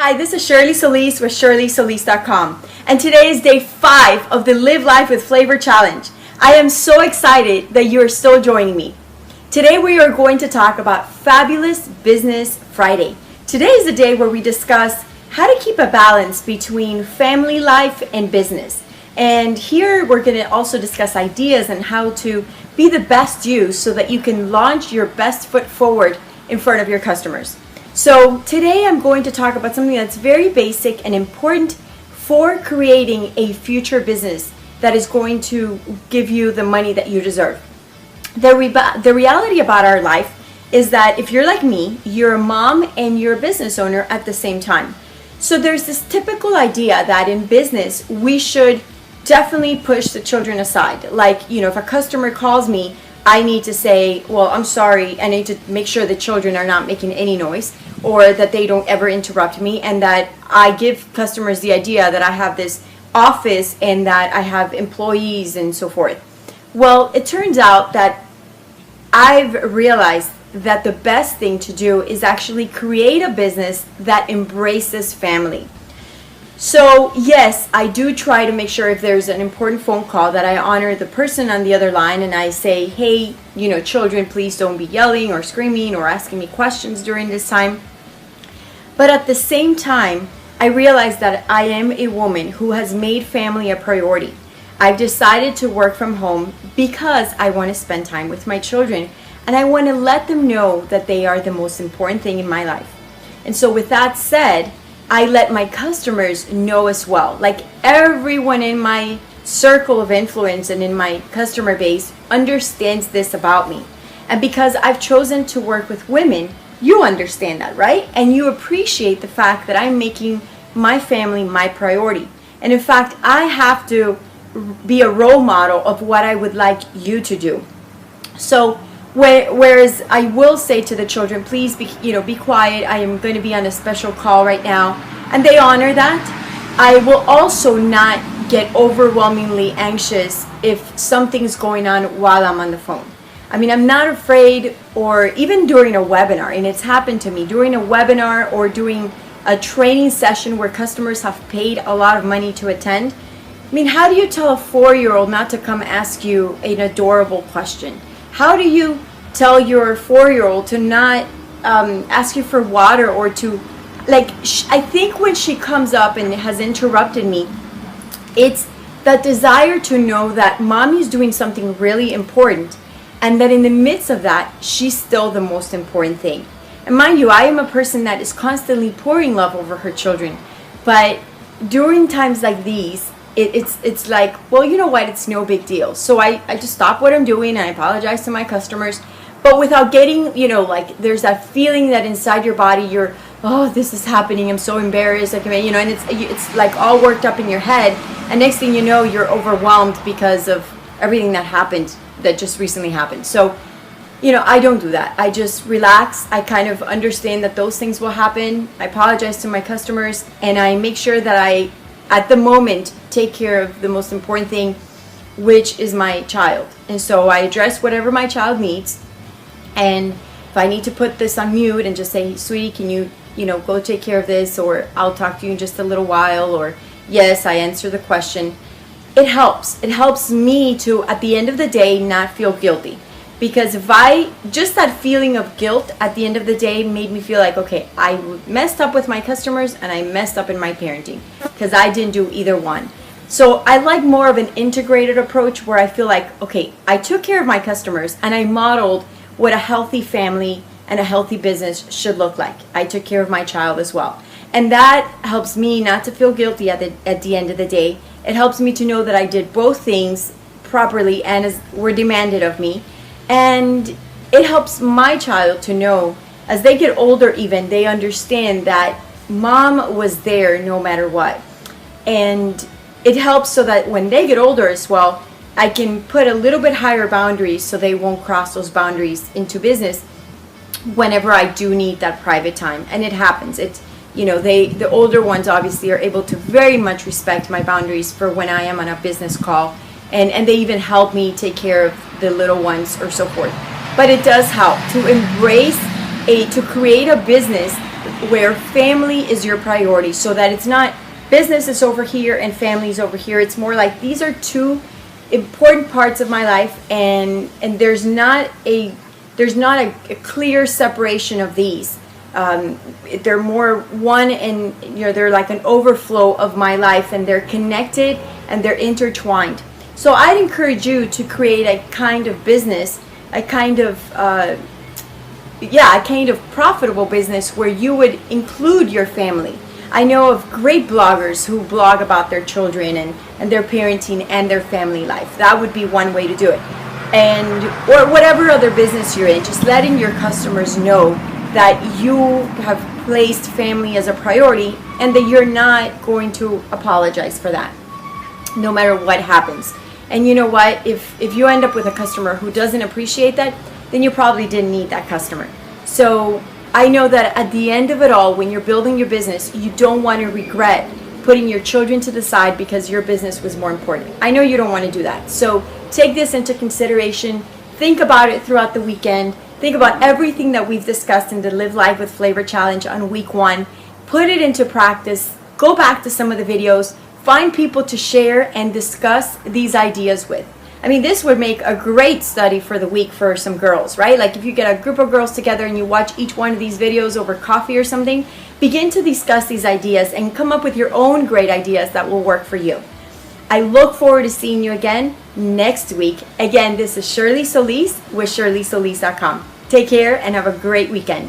Hi, this is Shirley Solis with ShirleySolis.com, and today is day 5 of the Live Life with Flavor Challenge. I am so excited that you are still joining me. Today we are going to talk about Fabulous Business Friday. Today is the day where we discuss how to keep a balance between family life and business. And here we're going to also discuss ideas on how to be the best you so that you can launch your best foot forward in front of your customers. So today I'm going to talk about something that's very basic and important for creating a future business that is going to give you the money that you deserve. The reality about our life is that if you're like me, you're a mom and you're a business owner at the same time. So there's this typical idea that in business we should definitely push the children aside. Like, if a customer calls me, I need to say, well, I'm sorry, I need to make sure the children are not making any noise or that they don't ever interrupt me, and that I give customers the idea that I have this office and that I have employees and so forth. Well, it turns out that I've realized that the best thing to do is actually create a business that embraces family. So yes, I do try to make sure if there's an important phone call that I honor the person on the other line and I say, hey, children, please don't be yelling or screaming or asking me questions during this time. But at the same time, I realize that I am a woman who has made family a priority. I've decided to work from home because I want to spend time with my children and I want to let them know that they are the most important thing in my life. And so with that said, I let my customers know as well. Like, everyone in my circle of influence and in my customer base understands this about me. And because I've chosen to work with women, you understand that, right? And you appreciate the fact that I'm making my family my priority. And in fact, I have to be a role model of what I would like you to do. So whereas I will say to the children, please be quiet, I am going to be on a special call right now, and they honor that. I will also not get overwhelmingly anxious if something's going on while I'm on the phone. I mean, I'm not afraid, or even during a webinar, and it's happened to me during a webinar or doing a training session where customers have paid a lot of money to attend. I mean, how do you tell a 4-year-old not to come ask you an adorable question? How do you tell your 4-year-old to not ask you for water or to, I think when she comes up and has interrupted me, it's that desire to know that mommy's doing something really important and that in the midst of that, she's still the most important thing. And mind you, I am a person that is constantly pouring love over her children. But during times like these, it's like, well, you know what, it's no big deal. So I just stop what I'm doing and I apologize to my customers, but without getting, there's that feeling that inside your body you're, oh, this is happening, I'm so embarrassed, and it's like all worked up in your head, and next thing you know, you're overwhelmed because of everything that just recently happened. So, I don't do that. I just relax. I kind of understand that those things will happen. I apologize to my customers, and I make sure that I, at the moment, take care of the most important thing, which is my child. And so I address whatever my child needs. And if I need to put this on mute and just say, sweetie, can you, go take care of this, or I'll talk to you in just a little while, or yes, I answer the question. It helps. It helps me to, at the end of the day, not feel guilty. Because just that feeling of guilt at the end of the day made me feel like, okay, I messed up with my customers and I messed up in my parenting because I didn't do either one. So I like more of an integrated approach where I feel like, okay, I took care of my customers and I modeled what a healthy family and a healthy business should look like. I took care of my child as well. And that helps me not to feel guilty at the end of the day. It helps me to know that I did both things properly and as were demanded of me. And it helps my child to know, as they get older even, they understand that mom was there no matter what. And it helps so that when they get older as well, I can put a little bit higher boundaries so they won't cross those boundaries into business whenever I do need that private time. And it happens. The older ones obviously are able to very much respect my boundaries for when I am on a business call. And they even help me take care of the little ones or so forth. But it does help to to create a business where family is your priority, so that it's not business is over here and family is over here. It's more like these are two important parts of my life, and there's not a clear separation of these. They're more one, and they're like an overflow of my life, and they're connected and they're intertwined. So I'd encourage you to create a kind of business, a kind of profitable business where you would include your family. I know of great bloggers who blog about their children and their parenting and their family life. That would be one way to do it. Or whatever other business you're in, just letting your customers know that you have placed family as a priority and that you're not going to apologize for that, no matter what happens. And you know what? If you end up with a customer who doesn't appreciate that, then you probably didn't need that customer. So I know that at the end of it all, when you're building your business, you don't want to regret putting your children to the side because your business was more important. I know you don't want to do that. So take this into consideration. Think about it throughout the weekend. Think about everything that we've discussed in the Live Life with Flavor Challenge on week 1. Put it into practice. Go back to some of the videos. Find people to share and discuss these ideas with. I mean, this would make a great study for the week for some girls, right? Like if you get a group of girls together and you watch each one of these videos over coffee or something, begin to discuss these ideas and come up with your own great ideas that will work for you. I look forward to seeing you again next week. Again, this is Shirley Solis with ShirleySolis.com. Take care and have a great weekend.